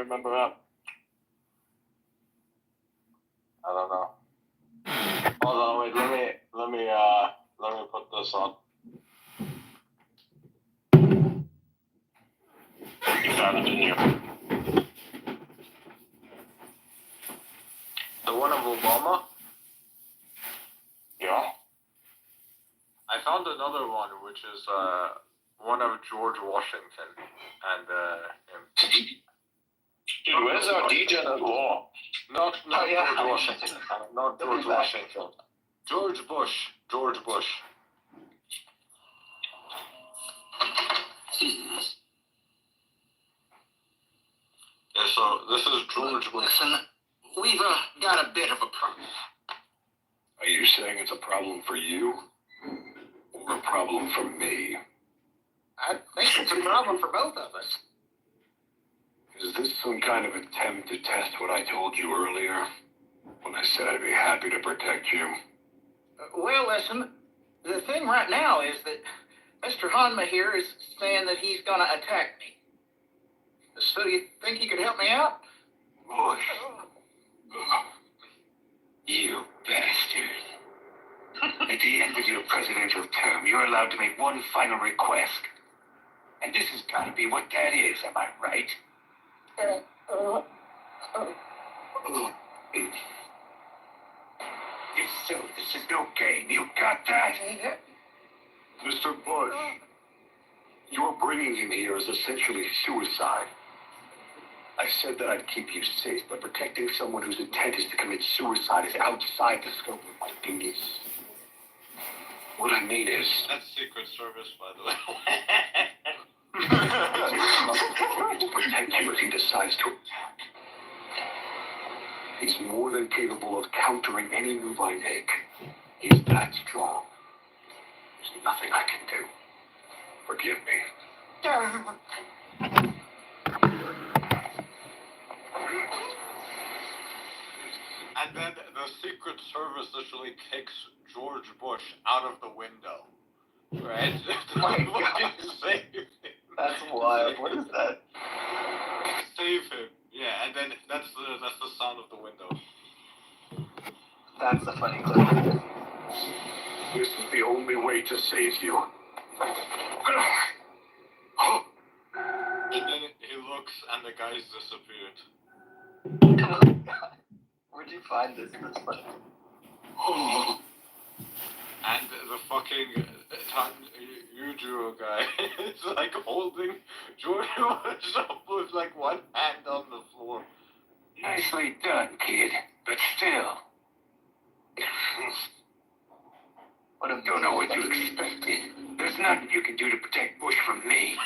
remember him. I don't know. Hold on, wait. Let me put this on. You found it, didn't you? The one of Obama? Yeah. I found another one, which is one of George Washington and him. Dude, where's our degenerate law? Not George Washington. Not George Washington. George Bush. George Bush. Yeah, so this is George Bush. Listen, we've got a bit of a problem. Are you saying it's a problem for you? Or a problem for me? I think it's a problem for both of us. Is this some kind of attempt to test what I told you earlier? When I said I'd be happy to protect you? Well, listen, the thing right now is that Mr. Hanma here is saying that he's going to attack me. So you think you could help me out? Bush. You bastard. At the end of your presidential term, you're allowed to make one final request. And this has got to be what that is, am I right? So this is no game. You got that? Mr. Bush, your bringing him here is essentially suicide. I said that I'd keep you safe, but protecting someone whose intent is to commit suicide is outside the scope of my duties. What I mean is... That's Secret Service, by the way. to protect him if he decides to attack. He's more than capable of countering any move I make. He's that strong. There's nothing I can do. Forgive me. And then the Secret Service literally takes George Bush out of the window. Right? My God. Save him. That's wild. What is that? Save him. Yeah, and then that's the sound of the window. That's a funny clip. This is the only way to save you. And then he looks and the guy's disappeared. Oh my God. Where'd you find this? This funny. And the fucking Yujiro guy is like holding George Bush up with like one hand on the floor. Nicely done, kid. But still. What a Don't know what you expected. There's nothing you can do to protect Bush from me.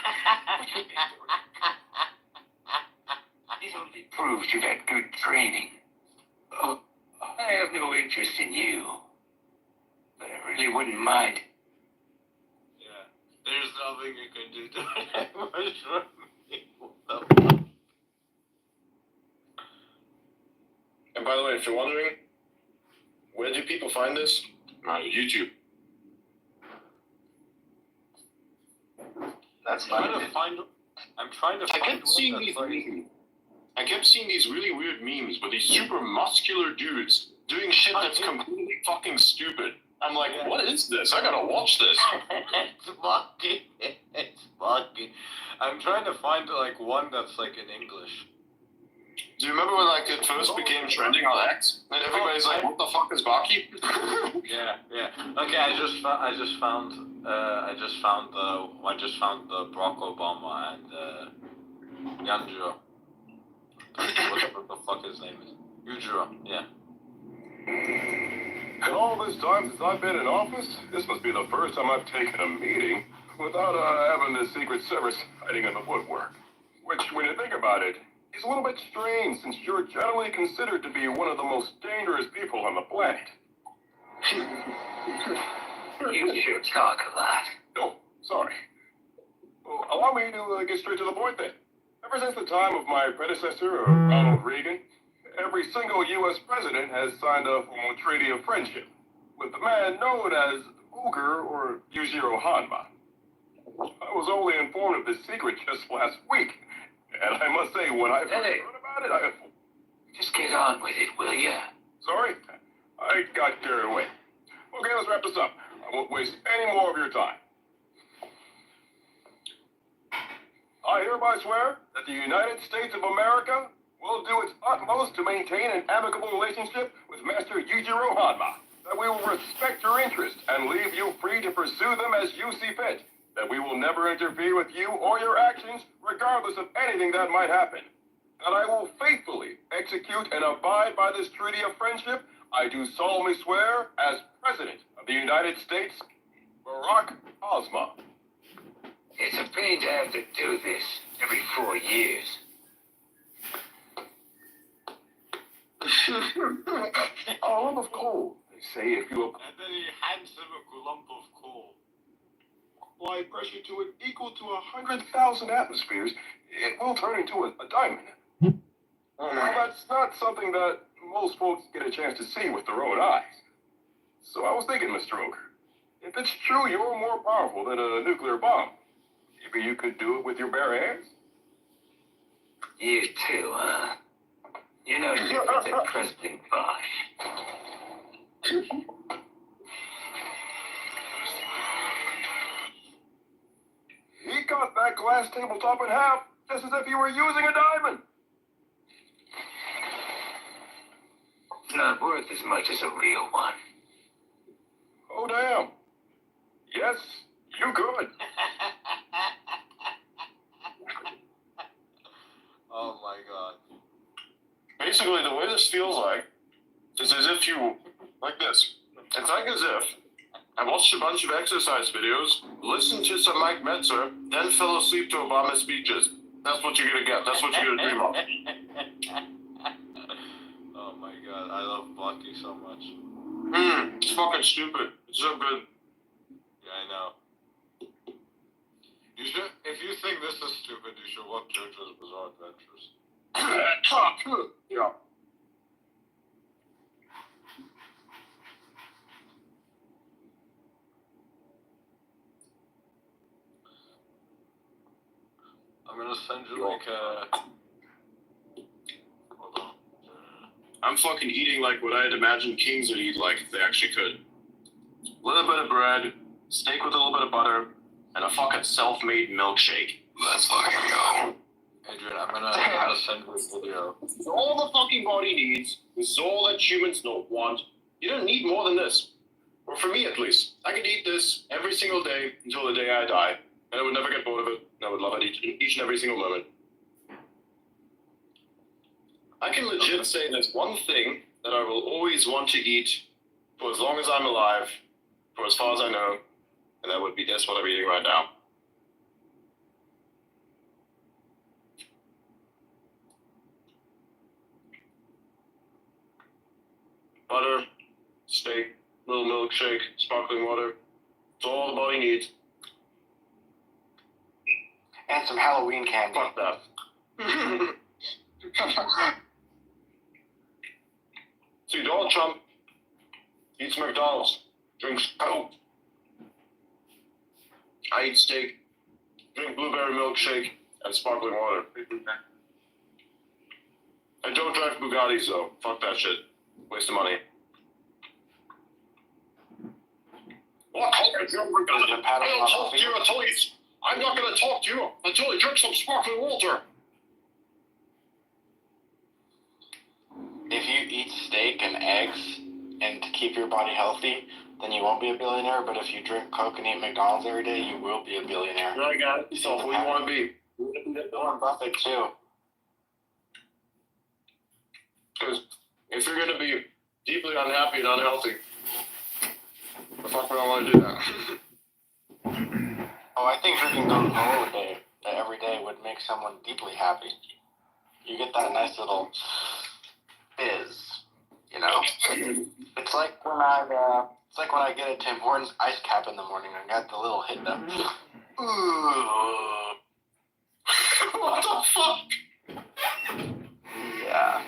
It only proves you've had good training. I have no interest in you. But I really wouldn't mind. Yeah, there's nothing you can do to protect Bush from me. What the fuck? And by the way, if you're wondering, where do people find this? YouTube. That's I'm funny. trying to find I kept seeing one these that's like- memes. I kept seeing these really weird memes with these super muscular dudes doing shit that's completely fucking stupid. I'm like, what is this? I gotta watch this. It's funky. It's funky. I'm trying to find like one that's like in English. Do you remember when like it first became trending on X? And everybody's like, what the fuck is Baki? Yeah. Okay, I just found the Barack Obama and Yanjiro. Whatever the fuck his name is. Yujiro, yeah. In all this time since I've been in office, this must be the first time I've taken a meeting without having the Secret Service hiding in the woodwork. Which, when you think about it, is a little bit strange since you're generally considered to be one of the most dangerous people on the planet. You should talk a lot. Oh, sorry. Well, allow me to get straight to the point then. Ever since the time of my predecessor, Ronald Reagan, every single U.S. president has signed a formal treaty of friendship with the man known as Uger or Yujiro Hanma. I was only informed of this secret just last week, And I must say, when I first Hey. heard about it, I... Just get on with it, will ya? Sorry? I got carried away. Okay, let's wrap this up. I won't waste any more of your time. I hereby swear that the United States of America will do its utmost to maintain an amicable relationship with Master Yujiro Hanma. That we will respect your interests and leave you free to pursue them as you see fit. That we will never interfere with you or your actions, regardless of anything that might happen. That I will faithfully execute and abide by this treaty of friendship, I do solemnly swear as President of the United States, Barack Obama. It's a pain to have to do this every 4 years. A lump of coal. They say if you And then he hands him a lump of coal. apply pressure to it equal to 100,000 atmospheres, it will turn into a diamond. Now, that's not something that most folks get a chance to see with their own eyes. So I was thinking, Mr. Ogre, if it's true you're more powerful than a nuclear bomb, maybe you could do it with your bare hands? You too, huh? You're no different than President Bosch. He cut that glass tabletop in half, just as if he were using a diamond. It's not worth as much as a real one. Oh, damn. Yes, you could. Oh my god. Basically, the way this feels like is as if you, like this. It's like as if I watched a bunch of exercise videos, listened to some Mike Metzer, then fell asleep to Obama's speeches. That's what you're gonna get. That's what you're gonna dream of. Oh my god, I love Bucky so much. It's fucking stupid. It's so good. Yeah, I know. You should, if you think this is stupid, you should watch JoJo's Bizarre Adventures. Yeah. I'm gonna send you like a... Hold on. I'm fucking eating like what I'd imagine kings would eat like if they actually could. A little bit of bread, steak with a little bit of butter, and a fucking self-made milkshake. Let's fucking go. Adrian, I'm gonna send you a video. This is all the fucking body needs. This is all that humans don't want. You don't need more than this. Or for me, at least. I could eat this every single day until the day I die. And I would never get bored of it. And I would love it each and every single moment. I can legit say there's one thing that I will always want to eat for as long as I'm alive, for as far as I know, and that would be this, what I'm eating right now. Butter, steak, little milkshake, sparkling water. It's all the body needs. And some Halloween candy. Fuck that. See, Donald Trump eats McDonald's, drinks Coke. I eat steak, drink blueberry milkshake, and sparkling water. I don't drive Bugattis though. Fuck that shit. Waste of money. What? I don't talk to you until you... I'm not going to talk to you until you drink some sparkling water. If you eat steak and eggs and to keep your body healthy, then you won't be a billionaire. But if you drink Coke and eat McDonald's every day, you will be a billionaire. I got it. So who you want to be? Warren Buffett too. Because if you're going to be deeply unhappy and unhealthy, the fuck would I want to do that? Oh, I think drinking Coca-Cola every day would make someone deeply happy. You get that nice little fizz, you know. It's like when I get a Tim Hortons ice cap in the morning. I got the little hit of What the fuck? yeah.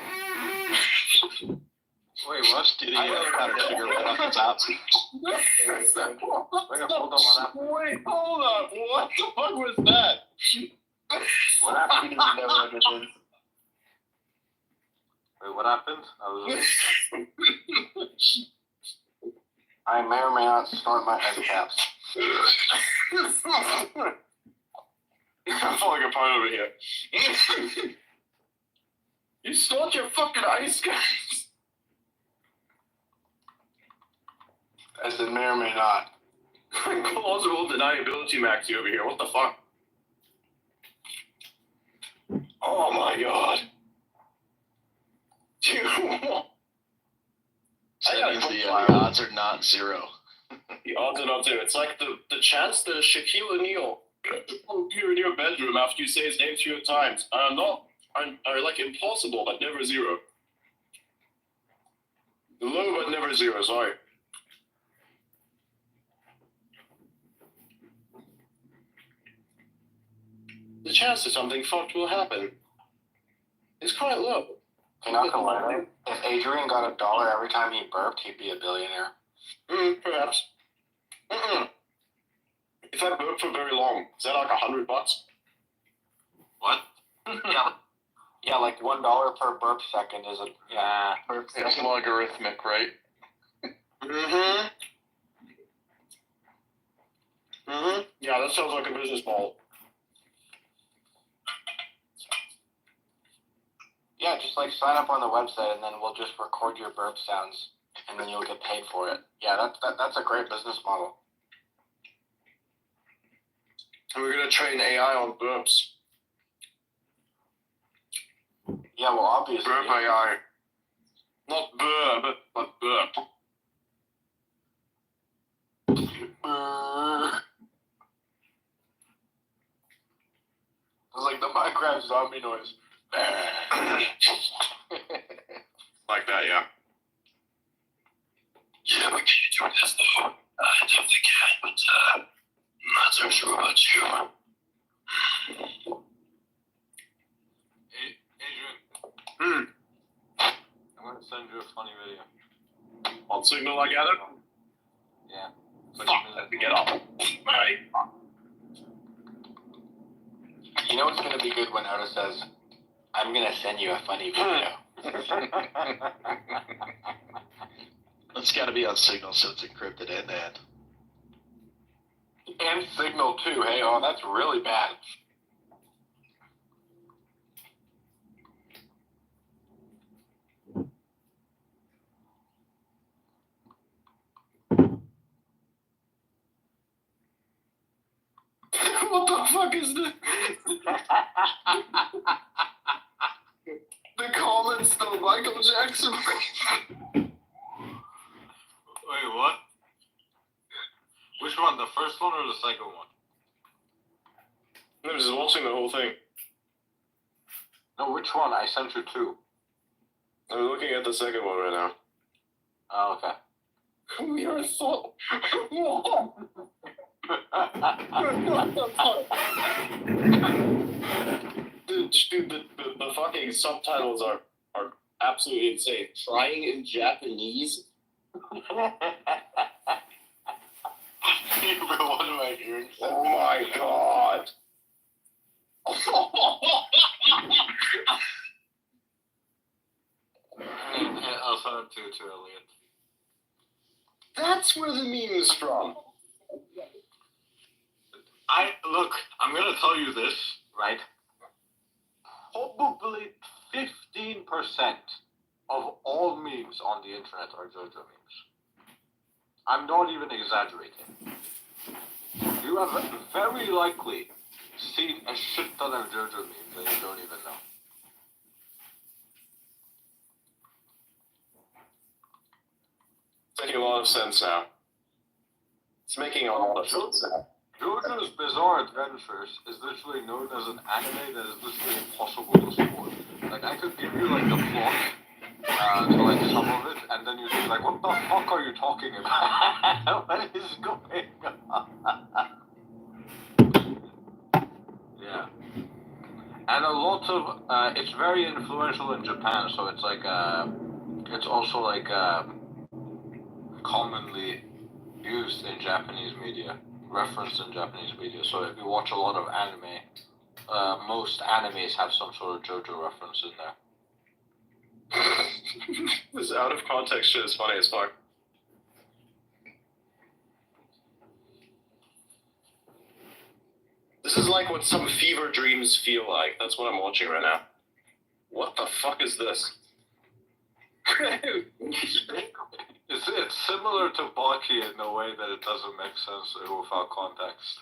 Wait, what? Did he I really got to figure it out. Wait, hold on. What the fuck was that? What happened? You know what it is. Wait, what happened? I may or may not snort my ice caps. I'm falling apart over here. You snort your fucking ice caps. I said may or may not. Plausible deniability maxi over here. What the fuck? Oh my god. Dude. So that means the odds are not zero. The odds are not zero. It's like the chance that Shaquille O'Neal will appear in your bedroom after you say his name 3 times are like impossible, but never zero. Low, but never zero. Sorry. The chance that something fucked will happen is quite low. You're not gonna lie. If Adrian got $1 every time he burped, he'd be a billionaire. Perhaps. If I burp for very long, is that like $100? What? Yeah, like $1 per burp second is a burp It's second. logarithmic, right? Yeah, that sounds like a business model. Yeah, just like sign up on the website and then we'll just record your burp sounds and then you'll get paid for it. Yeah, that's a great business model. And we're gonna train AI on burps. Yeah, well, obviously. Burp AI. Not burp, but burp. It's like the Minecraft zombie noise. Like that, yeah. Yeah, we can do this though. I definitely can, but I'm not so sure about you. Adrian, I'm gonna send you a funny video. On Signal, I gather? Yeah. Fuck, I have to get up. Alright. You know what's going to be good when Oda says, I'm going to send you a funny video. It's got to be on Signal, so it's encrypted end to end. And Signal too, hey, oh, that's really bad. What the fuck is this? The comments, the Michael Jackson. Wait, what? Which one? The first one or the second one? I'm just watching the whole thing. No, which one? I sent you two. I'm looking at the second one right now. Oh, okay. We are so... Dude, the fucking subtitles are absolutely insane. Trying in Japanese? What am I hearing? Oh my god. I'll send it to Elliot. That's where the meme's from. Look, I'm gonna tell you this, right? Probably 15% of all memes on the internet are JoJo memes. I'm not even exaggerating. You have very likely seen a shit ton of JoJo memes that you don't even know. It's making a lot of sense now. It's making a lot of sense now. JoJo's Bizarre Adventures is literally known as an anime that is literally impossible to support. Like, I could give you, like, the plot to, like, some of it, and then you'd be like, what the fuck are you talking about? What is going on? Yeah. And a lot of, it's very influential in Japan, so it's like, it's also, like, commonly used in Japanese media. Referenced in Japanese media. So if you watch a lot of anime, most animes have some sort of JoJo reference in there. This out of context shit is funny as fuck. This is like what some fever dreams feel like. That's what I'm watching right now. What the fuck is this? It's similar to Baki in a way that it doesn't make sense without context.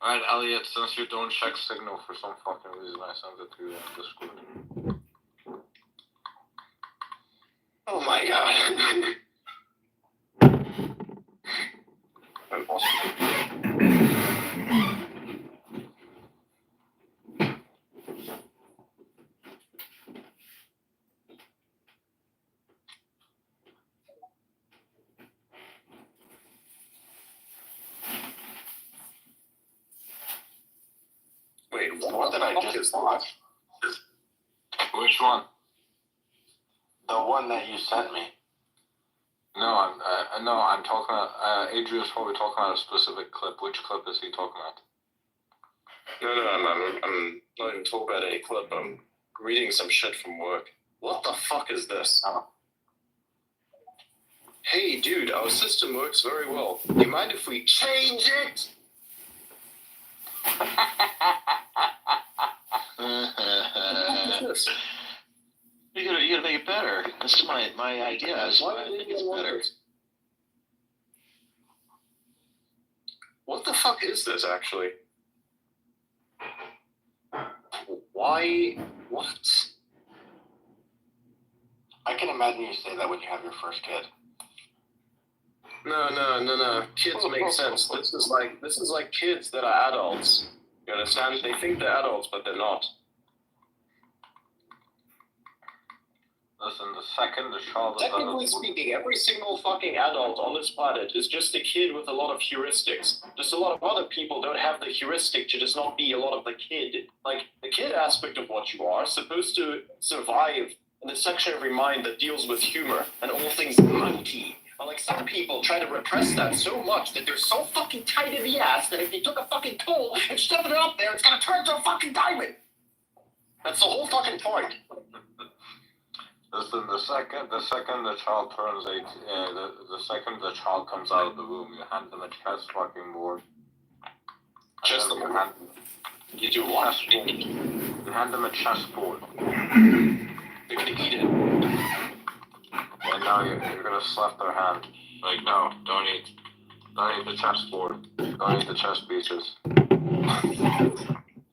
Alright, Elliot, since you don't check Signal for some fucking reason, I sent it to you on Discord. Oh my god. I'm lost. Wait, what did I just watch? Which one? The one that you sent me. No, I'm talking about, Adrian's probably talking about a specific clip. Which clip is he talking about? No, I'm not even talking about any clip. I'm reading some shit from work. What the fuck is this? Oh. Hey, dude, our system works very well. Do you mind if we change it? You gotta make it better. This is my idea. That's why I think it's better. What the fuck is this, actually? Why? What? I can imagine you say that when you have your first kid. No. Kids make sense. This is like kids that are adults. You understand? They think they're adults, but they're not. Listen, the second the child is Technically speaking, every single fucking adult on this planet is just a kid with a lot of heuristics. Just a lot of other people don't have the heuristic to just not be a lot of the kid. Like, the kid aspect of what you are is supposed to survive in the section of your mind that deals with humor and all things monkey. But like, some people try to repress that so much that they're so fucking tight in the ass that if you took a fucking coal and shoved it up there, it's gonna turn into a fucking diamond. That's the whole fucking point. Listen, the second the child turns 18, the second the child comes out of the room, you hand them a chess fucking board. Chess And then board? You do what? You hand them a chessboard. They're gonna eat it. And now you're gonna slap their hand. Like, no, don't eat the chessboard. Don't eat the chess pieces.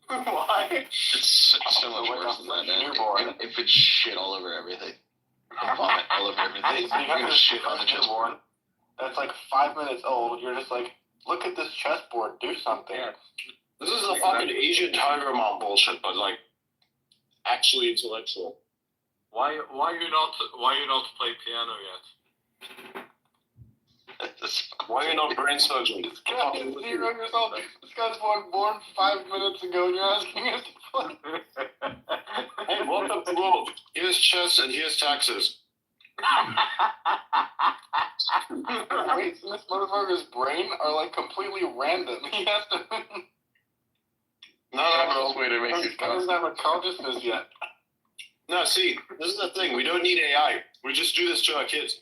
Why? It's so much worse than that. If it's shit all over everything. Vomit all over everything. So you You're have gonna this shit on the chessboard. That's like 5 minutes old. You're just like, look at this chessboard. Do something. Yeah. This is the fucking Asian tiger mom bullshit, but like, actually intellectual. Why you not play piano yet? Why are you not brain surgeon? This guy's born 5 minutes ago, and you're asking us to play. Hey, welcome to the world. Here's chess and here's taxes. Weights in this motherfucker's brain are like completely random. He has to. No. Way to make He it doesn't have a consciousness yet. No, see, this is the thing. We don't need AI. We just do this to our kids.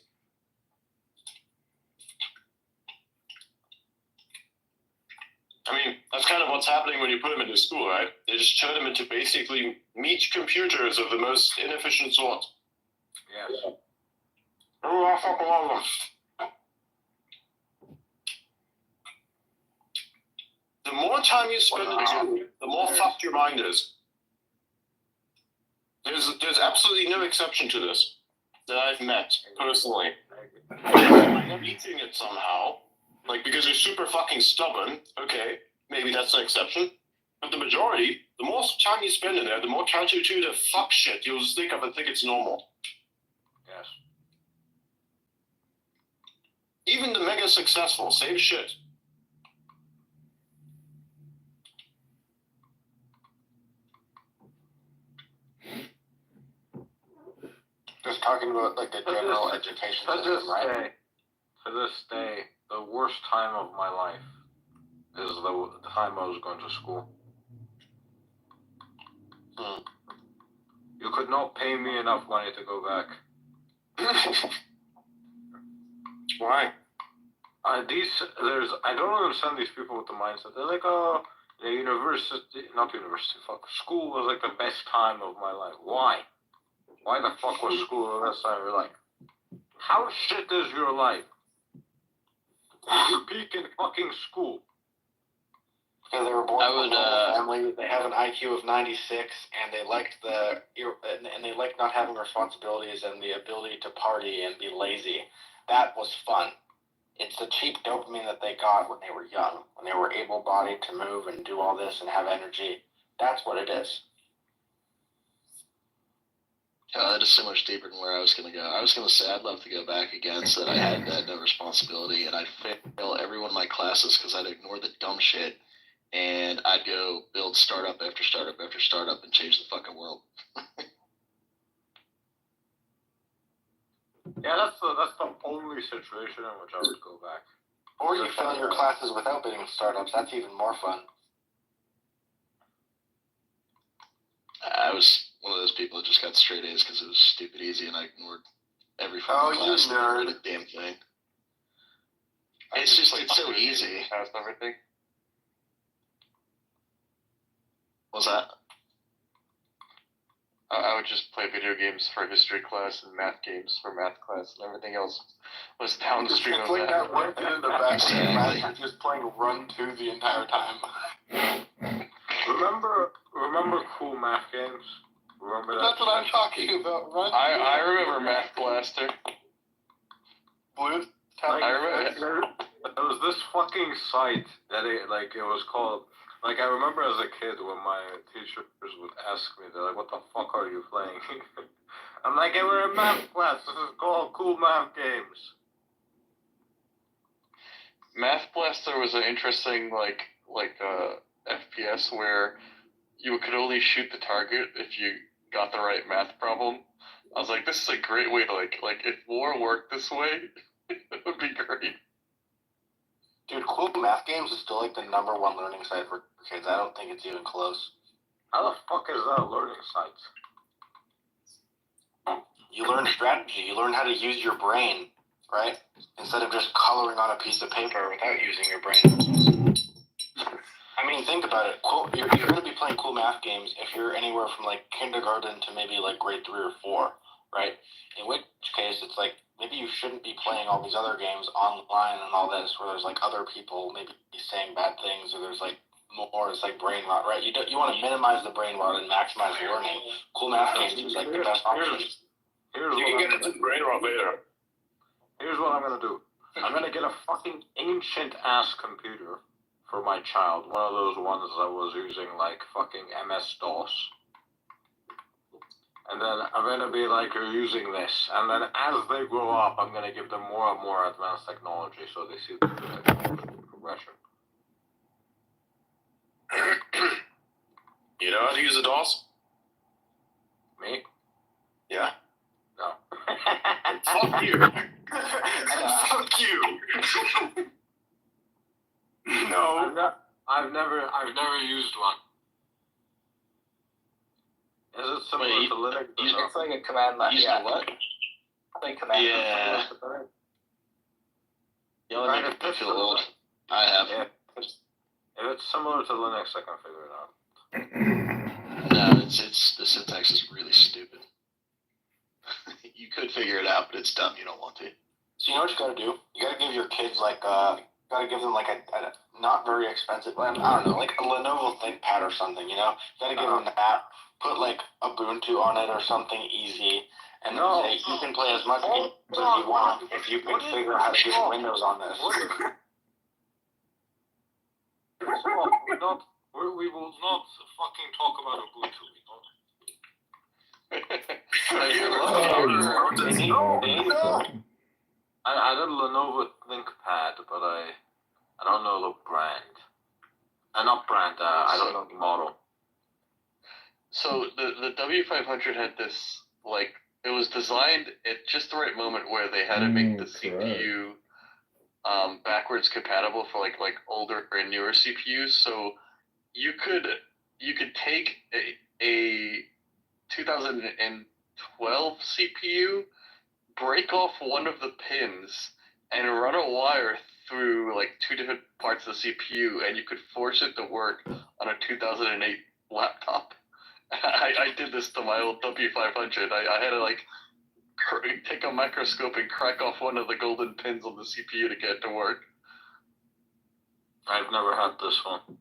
I mean, that's kind of what's happening when you put them into school, right? They just turn them into basically meat computers of the most inefficient sort. Yes. Oh, I fucking love them. The more time you spend in school, the more fucked your mind is. There's absolutely no exception to this that I've met personally. You're eating it somehow, like because you're super fucking stubborn. Okay, maybe that's an exception. But the majority, the more time you spend in there, the more counterintuitive fuck shit you'll just think of and think it's normal. Yes. Even the mega successful, same shit. Just talking about like the general education system, right? To this day, the worst time of my life is the time I was going to school. You could not pay me enough money to go back. Why? I don't understand these people with the mindset. They're like, oh, school was like the best time of my life. Why? Why the fuck was school the best time of your life? How shit is your life? You peak in fucking school. Because they were born from a family, they have an IQ of 96, and they liked not having responsibilities and the ability to party and be lazy. That was fun. It's the cheap dopamine that they got when they were young, when they were able-bodied to move and do all this and have energy. That's what it is. Yeah, that is so much deeper than where I was going to go. I was going to say I'd love to go back again so that I had no responsibility, and I'd fail every one of my classes because I'd ignore the dumb shit, and I'd go build startup after startup after startup and change the fucking world. Yeah, that's the only situation in which I would go back. Or you fail your classes without building startups. That's even more fun. I was one of those people that just got straight A's because it was stupid easy, and I ignored every fucking class. You nerd. The damn thing. It's so easy. Past everything. What's that? I would just play video games for history class and math games for math class, and everything else was downstream of Like that one kid in the back Exactly. of just playing Run 2 the entire time. Remember cool math games? Remember that? That's what I'm talking about. Run 2. I remember Math Blaster. Blue. Like, I remember. There was this fucking site that it was called. Like, I remember as a kid when my teachers would ask me, they're like, what the fuck are you playing? I'm like, hey, we're in math class. This is called Cool Math Games. Math Blaster was an interesting, FPS where you could only shoot the target if you got the right math problem. I was like, this is a great way to, if war worked this way, it would be great. Dude, Cool Math Games is still like the #1 learning site for kids. I don't think it's even close. How the fuck is that a learning site? You learn strategy. You learn how to use your brain, right? Instead of just coloring on a piece of paper without using your brain. I mean, think about it. You're going to be playing Cool Math Games if you're anywhere from like kindergarten to maybe like grade 3 or 4, right? In which case, it's like maybe you shouldn't be playing all these other games online and all this where there's like other people maybe saying bad things or there's like more, it's like brain rot, right? You want to minimize the brain rot and maximize learning. Cool Math Games is like the best option. You can get into the brain rot later. Here's what I'm gonna do. I'm gonna get a fucking ancient ass computer for my child. One of those ones that was using like fucking MS-DOS. And then I'm gonna be like, you're using this. And then as they grow up, I'm gonna give them more and more advanced technology so they see the technological progression. You know how to use a DOS? Me? Yeah. No. Fuck you. Fuck you. No. I've never used one. Is it similar to Linux? It's like a command line. Using what? Like command line. Yeah. You only make me feel old. I have. Yeah. If it's similar to Linux, I can figure it out. No, it's the syntax is really stupid. You could figure it out, but it's dumb. You don't want to. So you know what you gotta do? You gotta give your kids gotta give them like a not very expensive, I don't know, like a Lenovo ThinkPad or something, you know? You gotta give them that, put like Ubuntu on it or something easy, and then say, you can play as much games as you want if you can figure out how to get Windows on this. We will not fucking talk about Ubuntu. I did Lenovo ThinkPad, but I don't know the brand. Not brand. I don't know the model. So the W500 had this, it was designed at just the right moment where they had to make the CPU backwards compatible for like older and newer CPUs. So you could take a 2012 CPU, break off one of the pins, and run a wire through like two different parts of the CPU, and you could force it to work on a 2008 laptop. I did this to my old W500. I had to like take a microscope and crack off one of the golden pins on the CPU to get it to work. I've never had this one.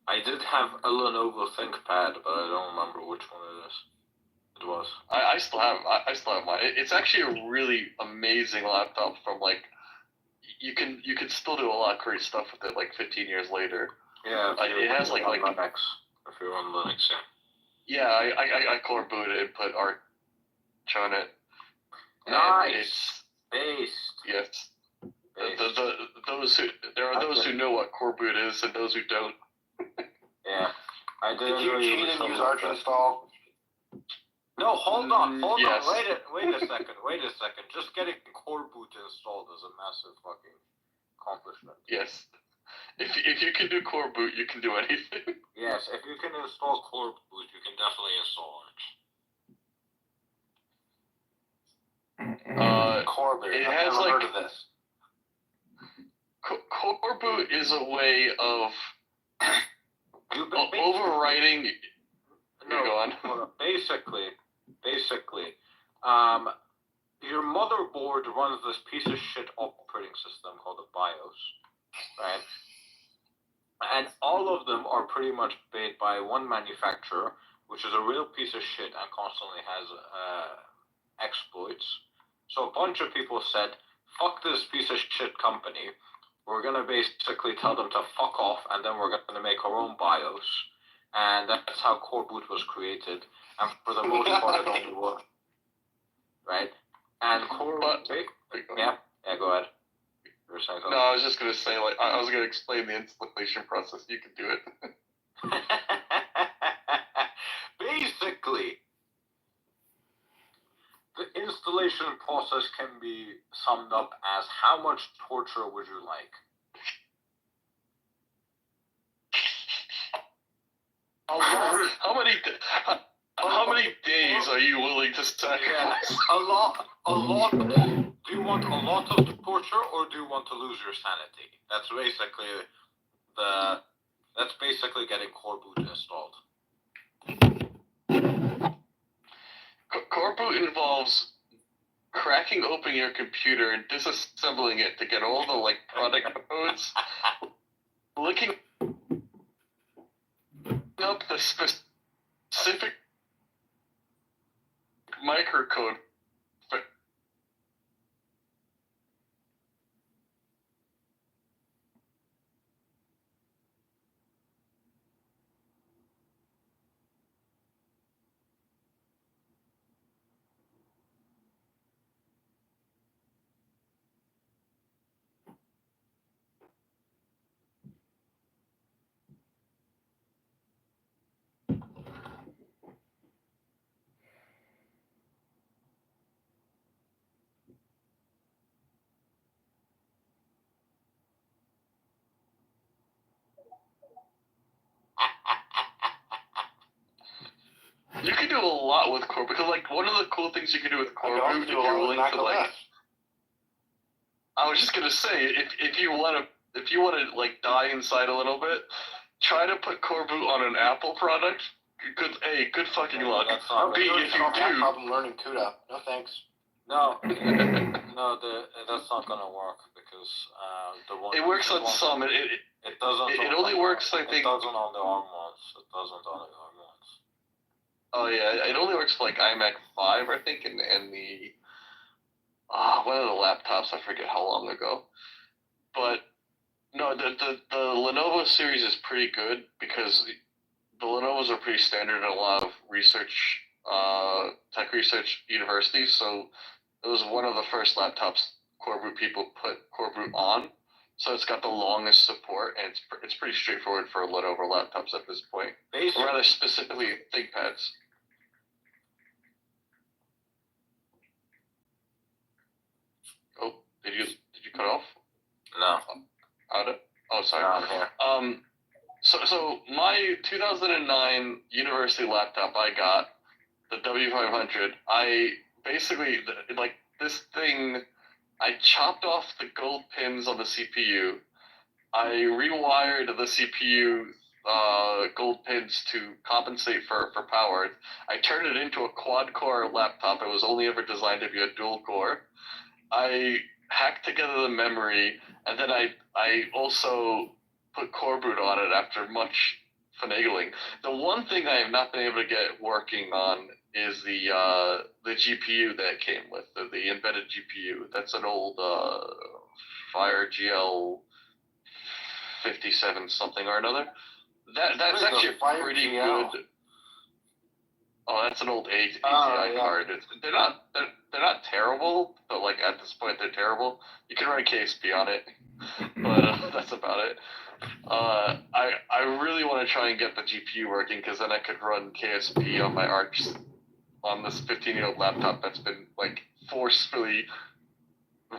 I did have a Lenovo ThinkPad, but I don't remember which one it was. I still have mine. It's actually a really amazing laptop. From like, you can still do a lot of great stuff with it. Like 15 years later. Yeah, it has like Linux. If you're on Linux, yeah. I core booted and put Arch on it. Nice. Based. Yes. There are those who know what core boot is and those who don't. Yeah. I didn't Did you cheat and use Arch install? No, hold on. Yes. Wait a second. Just getting core boot installed is a massive fucking accomplishment. Yes. If you can do core boot, you can do anything. Yes, if you can install core boot, you can definitely install Arch. Core boot. It I've has never like heard of this. Core boot is a way of overwriting. No, go on. Basically, your motherboard runs this piece of shit operating system called the BIOS, right? And all of them are pretty much made by one manufacturer, which is a real piece of shit and constantly has exploits. So a bunch of people said, fuck this piece of shit company. We're going to basically tell them to fuck off, and then we're going to make our own BIOS. And that's how core boot was created. And for the most part, it only worked. Right? And core boot... Yeah, go ahead. No, I was just going to say, like, I was going to explain the installation process. You can do it. Basically, the installation process can be summed up as how much torture would you like? How many days are you willing to sacrifice? Yeah, a lot. Do you want a lot of torture, or do you want to lose your sanity? That's basically getting core boot installed. Core boot involves cracking open your computer and disassembling it to get all the like product codes, looking up the specific microcode. You can do a lot with core, because like one of the cool things you can do with core boot, if you're willing to like, I was just gonna say, if you want to like die inside a little bit, try to put core boot on an Apple product. Good fucking luck. B, if you do, problem learning CUDA. No thanks. No, that's not gonna work because the one. It works on some. It doesn't. It only works, I think. It doesn't on the ARM ones. It doesn't on the ARM ones. Oh yeah, it only works for like iMac 5, I think, and the one of the laptops. I forget how long ago. But no, the Lenovo series is pretty good because the Lenovo's are pretty standard in a lot of research, tech research universities. So it was one of the first laptops core boot people put core boot on. So it's got the longest support, and it's pretty straightforward for Lenovo laptops at this point. Or rather, specifically ThinkPads. Oh, did you cut off? No. Oh, sorry. No, I'm here. So my 2009 university laptop I got, the W500, I basically, like, this thing, I chopped off the gold pins on the CPU. I rewired the CPU gold pins to compensate for power. I turned it into a quad-core laptop. It was only ever designed to be a dual-core. I hacked together the memory, and then I also put core boot on it after much finagling. The one thing I have not been able to get working on is the GPU that it came with, the embedded GPU. That's an old Fire GL 57 something or another. That's actually a pretty good. Oh, that's an old ATI card. They're not terrible, but like at this point they're terrible. You can run KSP on it, but that's about it. I really want to try and get the GPU working because then I could run KSP on my Arch on this 15-year-old laptop that's been like forcefully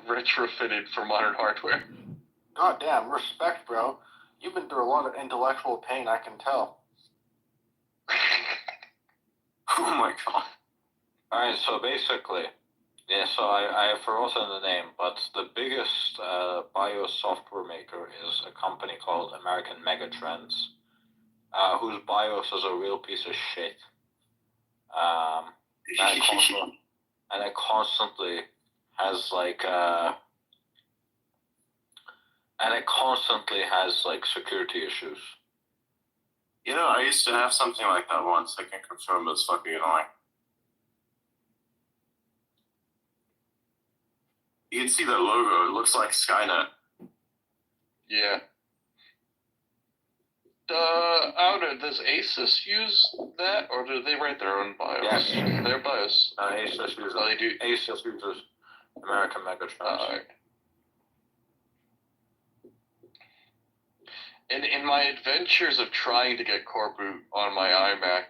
retrofitted for modern hardware. God damn, respect, bro. You've been through a lot of intellectual pain, I can tell. Oh my god. Alright, so basically, yeah, so I have forgotten the name, but the biggest BIOS software maker is a company called American Megatrends, whose BIOS is a real piece of shit. And it constantly has like security issues. You know, I used to have something like that once. I can confirm it's fucking annoying. You can see the logo. It looks like Skynet. Yeah. Outer, does Asus use that, or do they write their own BIOS? Yes. Their BIOS. Asus uses. They do. Asus uses American Megatrends. In my adventures of trying to get core boot on my iMac,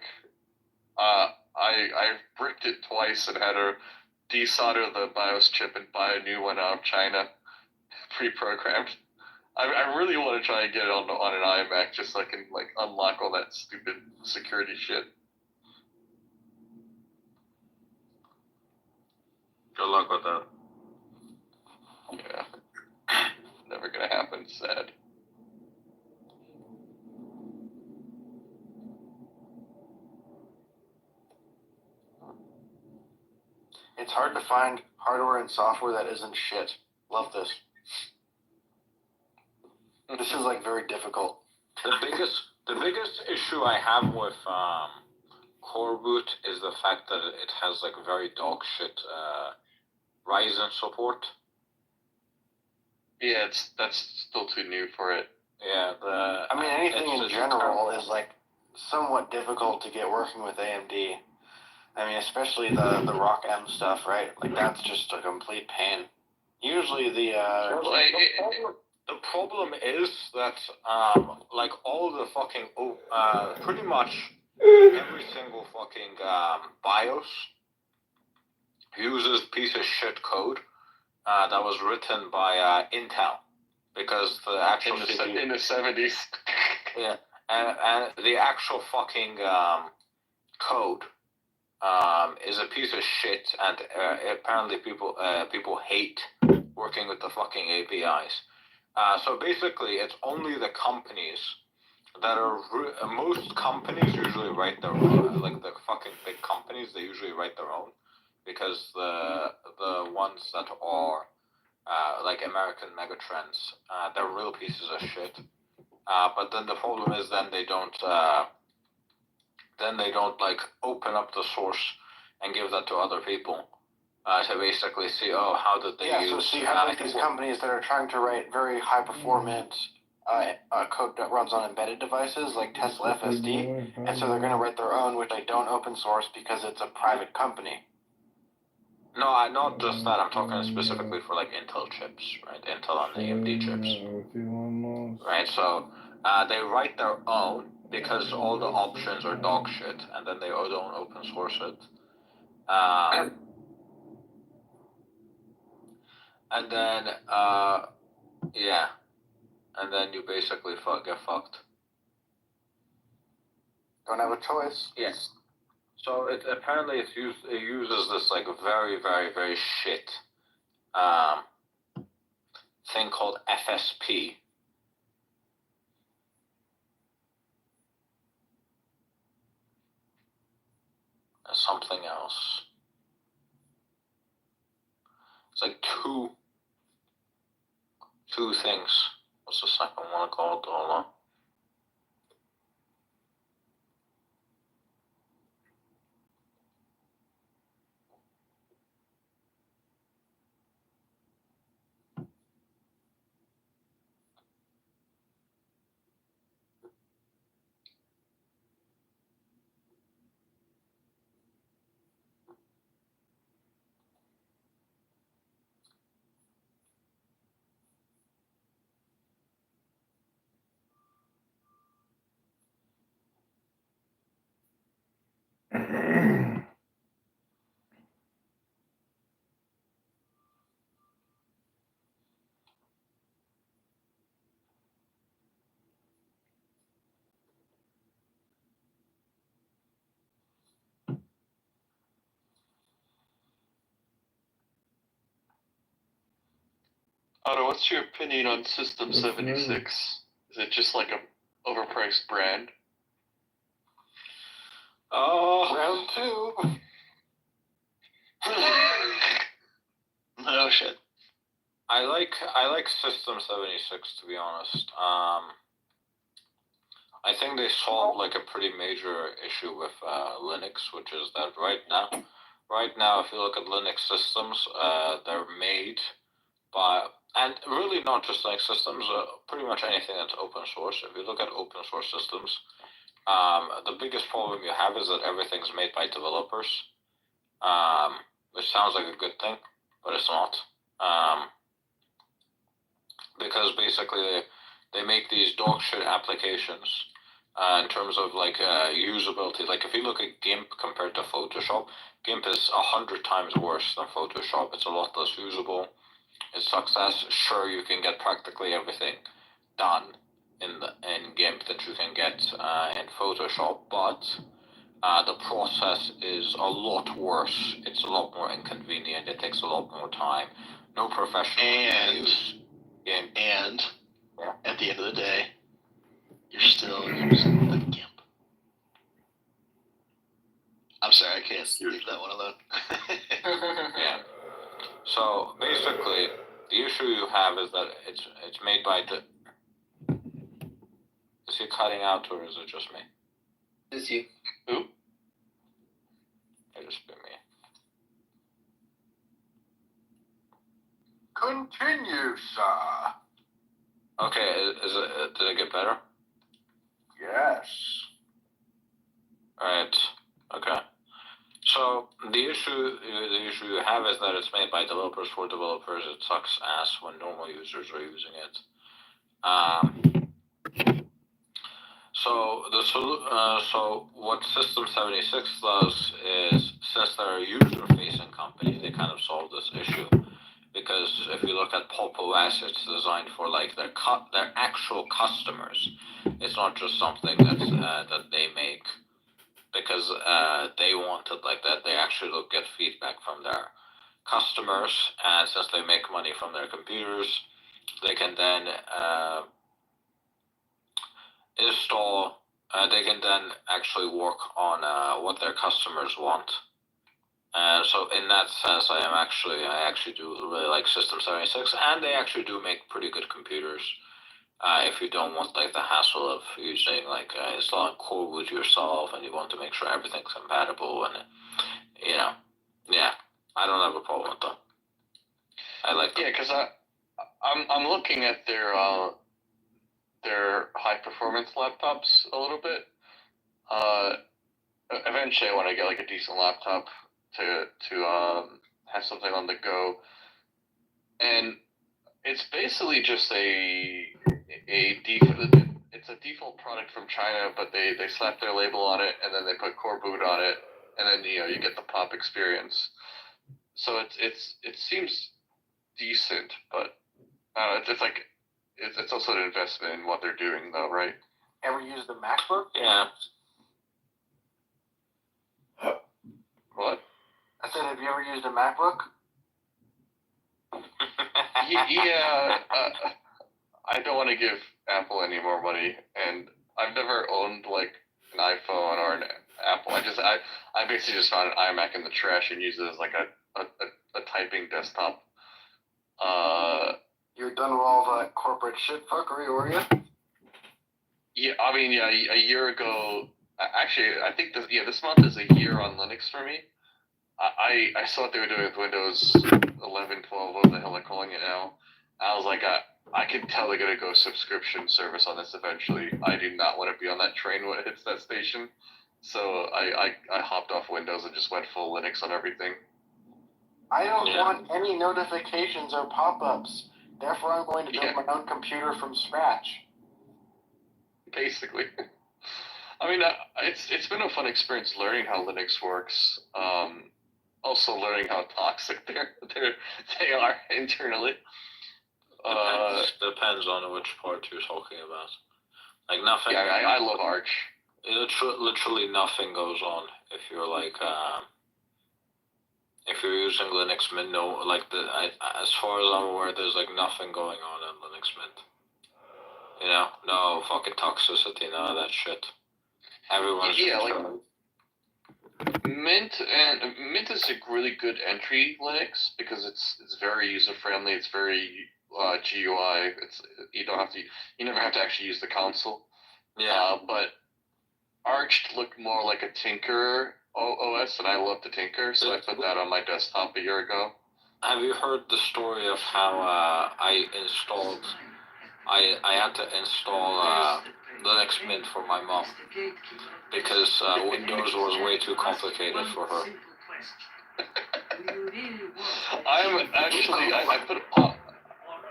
I bricked it twice and had to desolder the BIOS chip and buy a new one out of China, pre-programmed. I really want to try and get it on an iMac just so I can like unlock all that stupid security shit. Good luck with that. Yeah. Never gonna happen, sad. It's hard to find hardware and software that isn't shit. Love this. This is like very difficult. The biggest issue I have with core boot is the fact that it has like very dog shit Ryzen support. Yeah, that's still too new for it. Yeah, I mean, anything in general is like somewhat difficult to get working with AMD. I mean, especially the Rock M stuff, right? Like that's just a complete pain. Usually the problem is that like all the fucking pretty much every single fucking BIOS uses piece of shit code that was written by Intel, because the actual in the 70s. Yeah, and the actual fucking code is a piece of shit, and apparently people hate working with the fucking APIs. So basically, it's only the companies that are most companies usually write their own, like the fucking big companies, they usually write their own, because the ones that are like American Megatrends, they're real pieces of shit. But then the problem is then they don't like open up the source and give that to other people to basically see, oh, how did they use. So you have like these companies that are trying to write very high performance code that runs on embedded devices like Tesla FSD, and so they're going to write their own, which they don't open source because it's a private company. No, not just that. I'm talking specifically for like Intel chips, right? Intel and AMD chips. Right, so they write their own because all the options are dog shit, and then they don't open source it. And then Yeah, and then you basically get fucked. Don't have a choice. Yes. So it uses this like very very very shit thing called FSP. Something else. It's like two things. What's the second one called? Hold on. Otto, what's your opinion on System 76? Is it just like a overpriced brand? Round two. No shit. I like System 76 to be honest. I think they solved like a pretty major issue with Linux, which is that right now, if you look at Linux systems, they're made by, and really not just Linux systems, pretty much anything that's open source. If you look at open source systems, the biggest problem you have is that everything's made by developers, which sounds like a good thing, but it's not. Because basically they make these dog shit applications in terms of like usability. Like if you look at GIMP compared to Photoshop, GIMP is 100 times worse than Photoshop. It's a lot less usable. It sucks ass. Sure, you can get practically everything done in GIMP that you can get in Photoshop, but the process is a lot worse. It's a lot more inconvenient. It takes a lot more time. No professional use. And at the end of the day, you're still using the GIMP. I'm sorry, I can't leave that one alone. Yeah. So basically, the issue you have is that it's made by the. Is he cutting out or is it just me? It's you. Who? It just be me. Continue, sir. Okay, is it? Did it get better? Yes. Right. Okay. So the issue you have is that it's made by developers for developers. It sucks ass when normal users are using it. So what System 76 does is, since they're a user-facing company, they kind of solve this issue. Because if you look at Pop OS, it's designed for like their actual customers. It's not just something that they make because they want it like that. They actually get feedback from their customers, and since they make money from their computers, they can then install. They can then actually work on what their customers want. So in that sense, I actually do really like System 76, and they actually do make pretty good computers. If you don't want like the hassle of using like installing core with yourself, and you want to make sure everything's compatible, and yeah, I don't have a problem with that. I like them. Yeah, because I'm looking at their high performance laptops a little bit. Eventually, I want to get like a decent laptop to have something on the go, and it's basically just a default. It's a default product from China, but they slap their label on it, and then they put core boot on it, and then you get the pop experience. So it seems decent, but it's like it's also an investment in what they're doing, though, right? Ever used a MacBook? Yeah. What? I said, have you ever used a MacBook? Yeah. I don't want to give Apple any more money, and I've never owned like an iPhone or an Apple. I basically just found an iMac in the trash and used it as like a typing desktop. You're done with all the corporate shit fuckery, were you? Yeah, I mean, yeah, a year ago. Actually, I think this month is a year on Linux for me. I saw what they were doing with Windows 11, 12, what the hell they're calling it now. I was like, I can tell they're gonna go subscription service on this eventually. I do not want to be on that train when it hits that station. So I hopped off Windows and just went full Linux on everything. I don't want any notifications or pop-ups. Therefore, I'm going to build my own computer from scratch. Basically. I mean, it's been a fun experience learning how Linux works. Also learning how toxic they are internally. Depends on which part you're talking about. Like nothing. Yeah, I love Arch. Literally nothing goes on if you're like if you're using Linux Mint. No, like as far as I'm aware, there's like nothing going on in Linux Mint. You know, no fucking toxicity, none of that shit. Everyone's Mint is a really good entry Linux because it's very user friendly. It's very GUI. You never have to actually use the console. Yeah. But Arch looked more like a Tinker OS, and I love to tinker, so I put that on my desktop a year ago. Have you heard the story of how I had to install Linux Mint for my mom because Windows was way too complicated for her.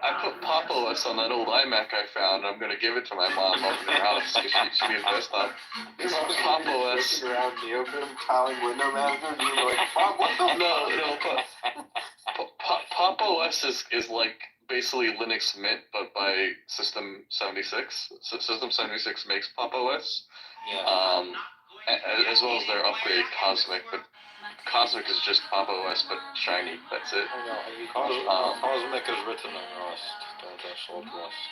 I put Pop OS on that old iMac I found. I'm gonna give it to my mom up in her house because she needs desktop. This is Pop OS. Around the open, calling window manager, and you're like, Pop, what the? No. Pop OS is like basically Linux Mint, but by System 76. So System 76 makes Pop OS. Yeah. As well as their upgrade Cosmic, but Cosmic is just Pop OS but shiny. That's it. Cosmic is written in Rust. Don't install Rust.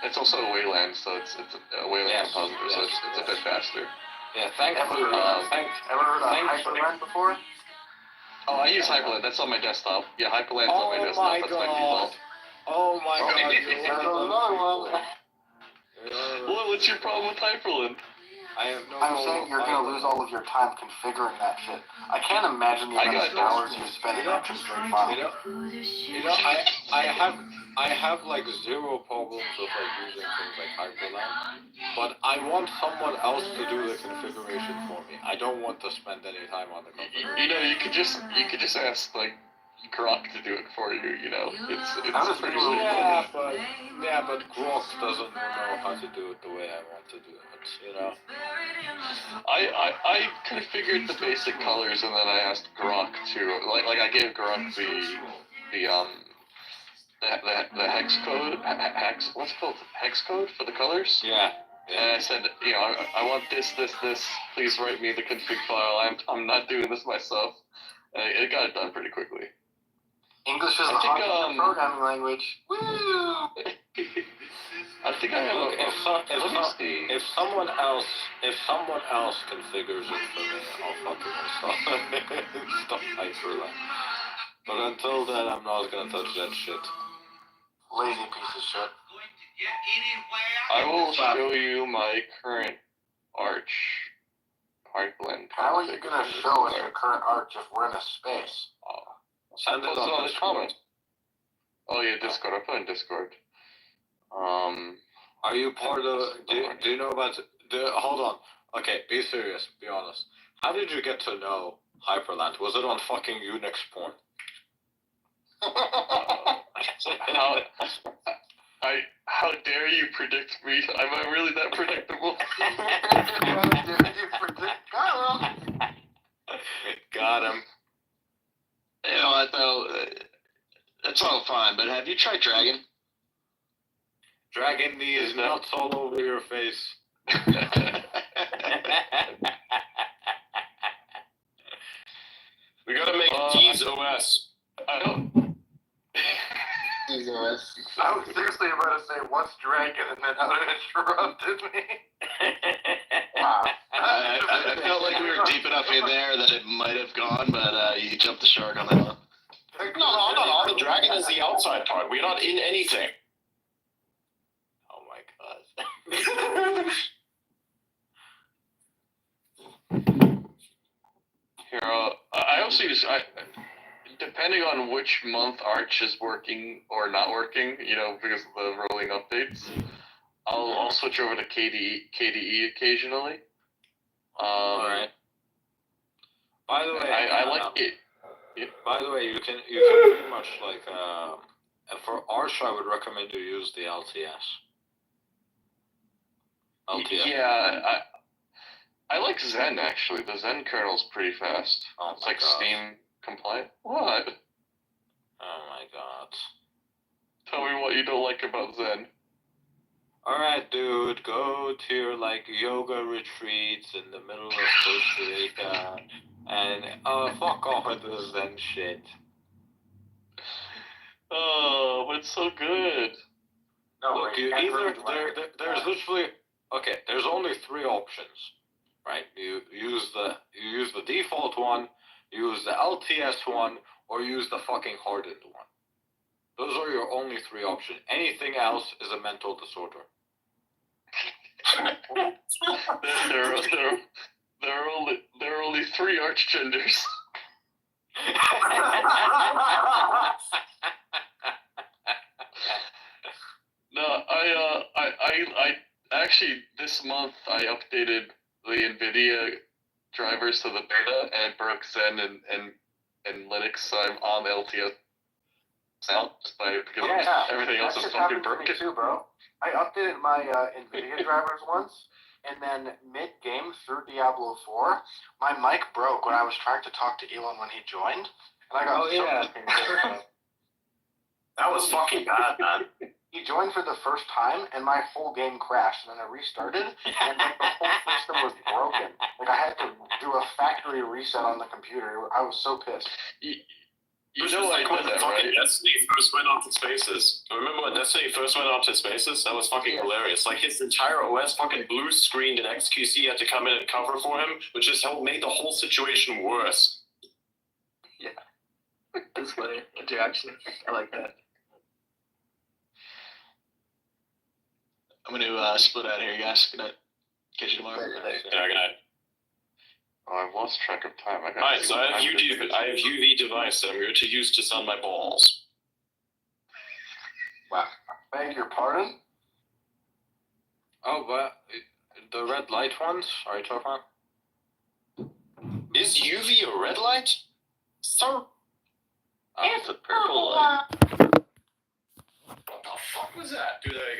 It's also a Wayland, so it's a Wayland compositor, so it's a bit faster. Yeah, thankfully. Ever heard of Hyperland before? Oh, I use Hyperland. That's on my desktop. Yeah, Hyperland's on my desktop. That's my default. Oh my god. What's your problem with Hyperland? I'm saying you're going to lose all of your time configuring that shit. I can't imagine the amount of hours you spend in that config file. I have like zero problems with like using things like Hyperland, but I want someone else to do the configuration for me. I don't want to spend any time on the configuration. You know, you could just ask like Grok to do it for you. You know, it's pretty simple. Yeah, but Grok doesn't know how to do it the way I want to do it. You know. I configured the basic colors and then I asked Grok to like I gave Grok the hex code what's it called, hex code for the colors. Yeah. And I said, you know, I want this. Please write me the config file. I'm not doing this myself. And it got it done pretty quickly. English is the hardest programming language. Woo! I think I have if someone else configures it for me, I'll fucking install Hyperland. But until then, I'm not gonna touch that shit. Lazy piece of shit. I will show you my current Arch Hyperland. How are you gonna show us your current Arch if we're in a space? Send it on on the comment. Oh yeah, Discord. I put in Discord. Are you part of? Do you know about? Hold on. Okay, be serious. Be honest. How did you get to know Hyperland? Was it on fucking Unix porn? How dare you predict me? Am I really that predictable? How dare you predict? Got him. You know what though? That's all fine, but have you tried Dragon? Dragging these nuts all over your face. We gotta make D's OS. I don't. Jesus. I was seriously about to say, what's dragon, and then Owen interrupted me. Wow. I felt like we were deep enough in there that it might have gone, but you jumped the shark on that one. No. The dragon is the outside part. We're not in anything. Oh my god. Here, I also use depending on which month Arch is working or not working, you know, because of the rolling updates. I'll switch over to KDE occasionally. Alright. By the way, I like it. Yeah. By the way, you can pretty much like for Arch, I would recommend you use the LTS. Yeah, I like Zen actually. The Zen kernel's pretty fast. Oh It's my like God. Steam compliant. What? Oh my god. Tell me what you don't like about Zen. Alright, dude, go to your like yoga retreats in the middle of Costa Rica and fuck off with the Zen shit. Oh, but it's so good. No, Look, you either there's literally okay. There's only three options, right? You use the default one, use the LTS one, or use the fucking hardened one. Those are your only three options. Anything else is a mental disorder. there are only three archgenders. No, I actually this month I updated the NVIDIA drivers to the beta and broke Zen and Linux, so I'm on LTS now because everything else is fucking broken. Too, bro. I updated my NVIDIA drivers once, and then mid-game through Diablo 4, my mic broke when I was trying to talk to Elon when he joined, and I got That was fucking bad, man. He joined for the first time, and my whole game crashed, and then I restarted, and like, the whole system was broken. Like, I had to do a factory reset on the computer. I was so pissed. You know I when did that, fucking right? Destiny first went onto Spaces. Remember when Destiny first went onto Spaces? That was fucking hilarious. Like his entire OS fucking blue screened and XQC had to come in and cover for him, which just made the whole situation worse. Yeah. That's funny. Interaction. I like that. I'm gonna split out here, guys. Good night. Catch you tomorrow. Yeah, good night. Oh, I've lost track of time. Alright, so I have UV device that I'm going to use to sun my balls. Wow. Beg your pardon? Oh, but the red light ones? Are you talking about? Is UV a red light? Sir? It's a purple light. What the fuck was that? Do they